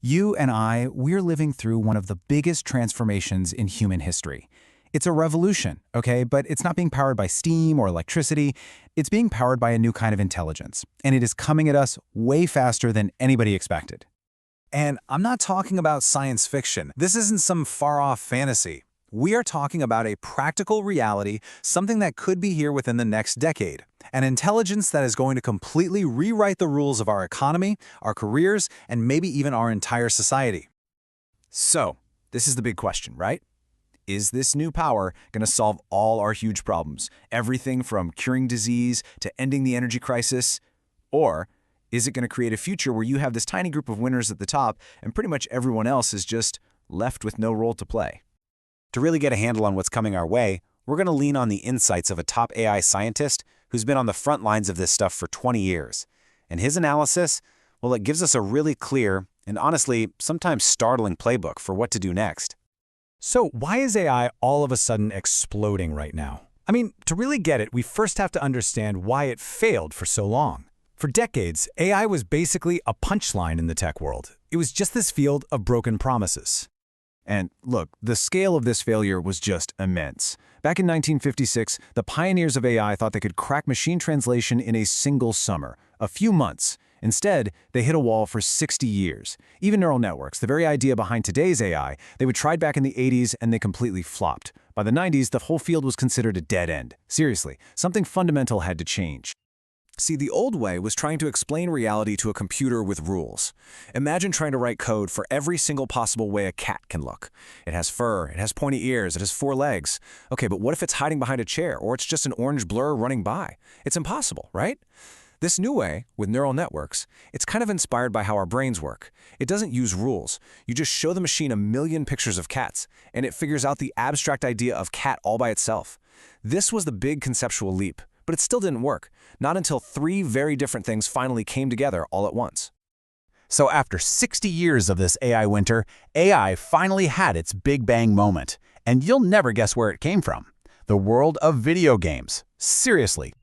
You and I, we're living through one of the biggest transformations in human history. It's a revolution, okay, but it's not being powered by steam or electricity. It's being powered by a new kind of intelligence, and it is coming at us way faster than anybody expected. And I'm not talking about science fiction. This isn't some far-off fantasy. We are talking about a practical reality, something that could be here within the next decade. An intelligence that is going to completely rewrite the rules of our economy, our careers, and maybe even our entire society. So, this is the big question, right? Is this new power going to solve all our huge problems? Everything from curing disease to ending the energy crisis? Or is it going to create a future where you have this tiny group of winners at the top and pretty much everyone else is just left with no role to play? To really get a handle on what's coming our way, we're going to lean on the insights of a top AI scientist who's been on the front lines of this stuff for 20 years. And his analysis, well, it gives us a really clear and honestly, sometimes startling playbook for what to do next. So why is AI all of a sudden exploding right now? I mean, to really get it, we first have to understand why it failed for so long. For decades, AI was basically a punchline in the tech world. It was just this field of broken promises. And look, the scale of this failure was just immense. Back in 1956, the pioneers of AI thought they could crack machine translation in a single summer, a few months. Instead, they hit a wall for 60 years. Even neural networks, the very idea behind today's AI, they were tried back in the 80s and they completely flopped. By the 90s, the whole field was considered a dead end. Seriously, something fundamental had to change. See, the old way was trying to explain reality to a computer with rules. Imagine trying to write code for every single possible way a cat can look. It has fur, it has pointy ears, it has 4 legs. Okay, but what if it's hiding behind a chair, or it's just an orange blur running by? It's impossible, right? This new way, with neural networks, it's kind of inspired by how our brains work. It doesn't use rules. You just show the machine a million pictures of cats, and it figures out the abstract idea of cat all by itself. This was the big conceptual leap. But it still didn't work, not until 3 very different things finally came together all at once. So after 60 years of this AI winter, AI finally had its big bang moment. And you'll never guess where it came from. The world of video games. Seriously.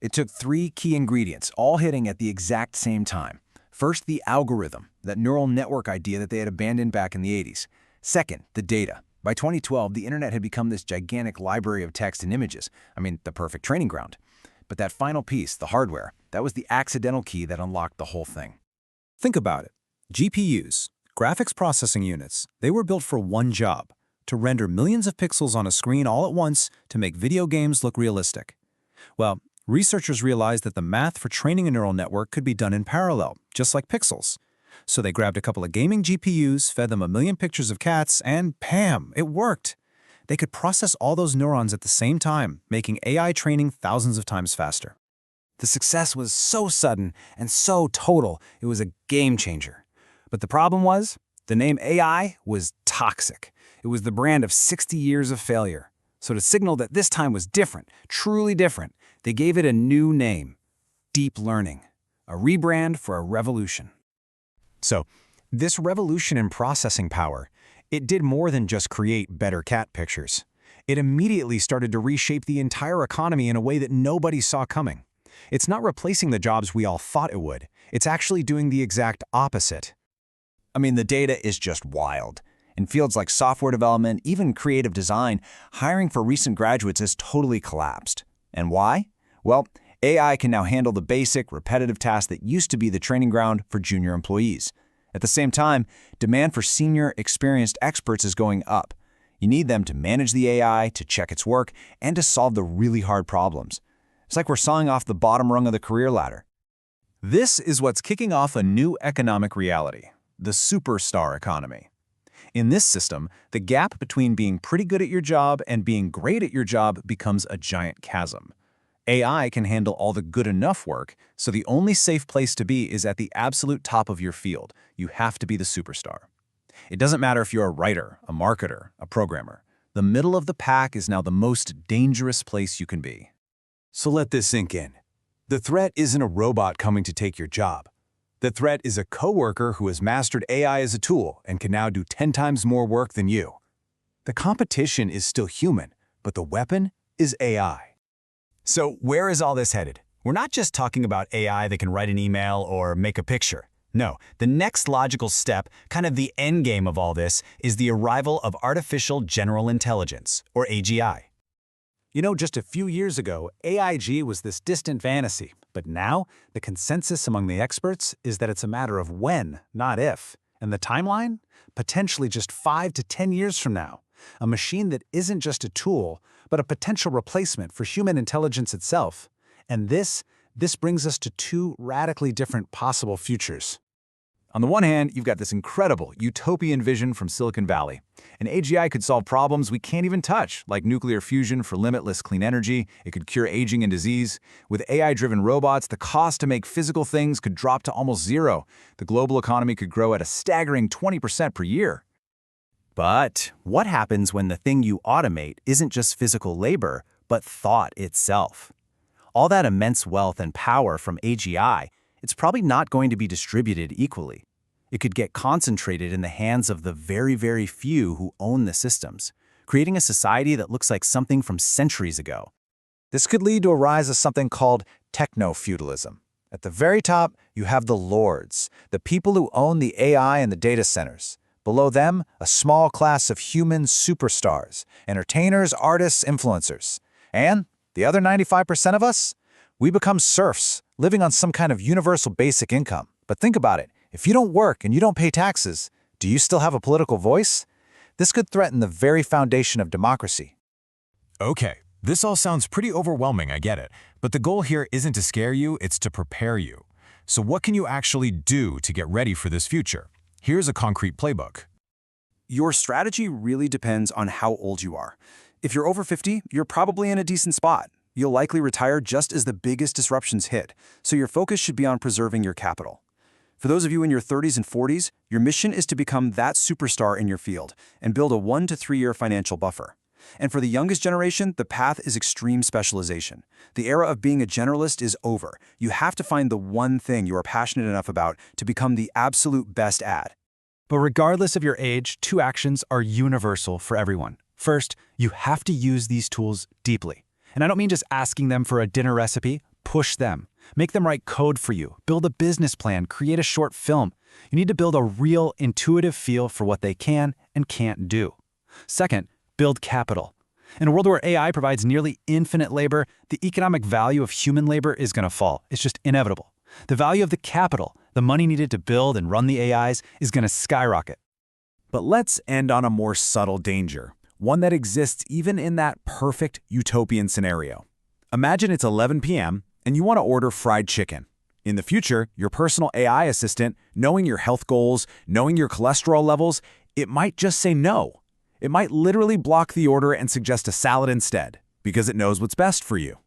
It took 3 key ingredients, all hitting at the exact same time. First, the algorithm, that neural network idea that they had abandoned back in the 80s. Second, the data. By 2012, the internet had become this gigantic library of text and images. I mean, the perfect training ground. But that final piece, the hardware, that was the accidental key that unlocked the whole thing. Think about it. GPUs, graphics processing units, they were built for one job, to render millions of pixels on a screen all at once to make video games look realistic. Well, researchers realized that the math for training a neural network could be done in parallel, just like pixels. So they grabbed a couple of gaming GPUs, fed them a million pictures of cats, and bam, it worked. They could process all those neurons at the same time, making AI training thousands of times faster. The success was so sudden and so total, it was a game changer. But the problem was, the name AI was toxic. It was the brand of 60 years of failure. So to signal that this time was different, truly different, they gave it a new name, deep learning, a rebrand for a revolution. So, this revolution in processing power, it did more than just create better cat pictures. It immediately started to reshape the entire economy in a way that nobody saw coming. It's not replacing the jobs we all thought it would. It's actually doing the exact opposite. I mean, the data is just wild. In fields like software development, even creative design, hiring for recent graduates has totally collapsed. And why? Well, AI can now handle the basic, repetitive tasks that used to be the training ground for junior employees. At the same time, demand for senior, experienced experts is going up. You need them to manage the AI, to check its work, and to solve the really hard problems. It's like we're sawing off the bottom rung of the career ladder. This is what's kicking off a new economic reality, the superstar economy. In this system, the gap between being pretty good at your job and being great at your job becomes a giant chasm. AI can handle all the good enough work, so the only safe place to be is at the absolute top of your field. You have to be the superstar. It doesn't matter if you're a writer, a marketer, a programmer. The middle of the pack is now the most dangerous place you can be. So let this sink in. The threat isn't a robot coming to take your job. The threat is a coworker who has mastered AI as a tool and can now do 10 times more work than you. The competition is still human, but the weapon is AI. So where is all this headed? We're not just talking about AI that can write an email or make a picture. No, the next logical step, kind of the end game of all this, is the arrival of artificial general intelligence, or AGI. You know, just a few years ago, AIG was this distant fantasy, but now the consensus among the experts is that it's a matter of when, not if. And the timeline? Potentially just 5 to 10 years from now. A machine that isn't just a tool, but a potential replacement for human intelligence itself. And this brings us to two radically different possible futures. On the one hand, you've got this incredible utopian vision from Silicon Valley. An AGI could solve problems we can't even touch, like nuclear fusion for limitless clean energy. It could cure aging and disease. With AI-driven robots, the cost to make physical things could drop to almost zero. The global economy could grow at a staggering 20% per year. But what happens when the thing you automate isn't just physical labor, but thought itself? All that immense wealth and power from AGI, it's probably not going to be distributed equally. It could get concentrated in the hands of the very, very few who own the systems, creating a society that looks like something from centuries ago. This could lead to a rise of something called techno-feudalism. At the very top, you have the lords, the people who own the AI and the data centers. Below them, a small class of human superstars, entertainers, artists, influencers. And the other 95% of us? We become serfs, living on some kind of universal basic income. But think about it. If you don't work and you don't pay taxes, do you still have a political voice? This could threaten the very foundation of democracy. Okay, this all sounds pretty overwhelming, I get it. But the goal here isn't to scare you, it's to prepare you. So what can you actually do to get ready for this future? Here's a concrete playbook. Your strategy really depends on how old you are. If you're over 50, you're probably in a decent spot. You'll likely retire just as the biggest disruptions hit, so your focus should be on preserving your capital. For those of you in your 30s and 40s, your mission is to become that superstar in your field and build a 1 to 3 year financial buffer. And for the youngest generation, the path is extreme specialization. The era of being a generalist is over. You have to find the one thing you are passionate enough about to become the absolute best at. But regardless of your age, two actions are universal for everyone. First, you have to use these tools deeply. And I don't mean just asking them for a dinner recipe. Push them. Make them write code for you. Build a business plan. Create a short film. You need to build a real, intuitive feel for what they can and can't do. Second, build capital. In a world where AI provides nearly infinite labor, the economic value of human labor is going to fall. It's just inevitable. The value of the capital, the money needed to build and run the AIs, is going to skyrocket. But let's end on a more subtle danger, one that exists even in that perfect utopian scenario. Imagine it's 11 p.m. and you want to order fried chicken. In the future, your personal AI assistant, knowing your health goals, knowing your cholesterol levels, it might just say no. It might literally block the order and suggest a salad instead, because it knows what's best for you.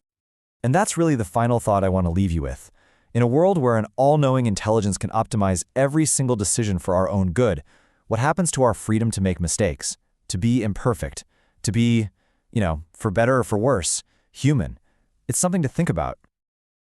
And that's really the final thought I want to leave you with. In a world where an all-knowing intelligence can optimize every single decision for our own good, what happens to our freedom to make mistakes, to be imperfect, to be, for better or for worse, human? It's something to think about.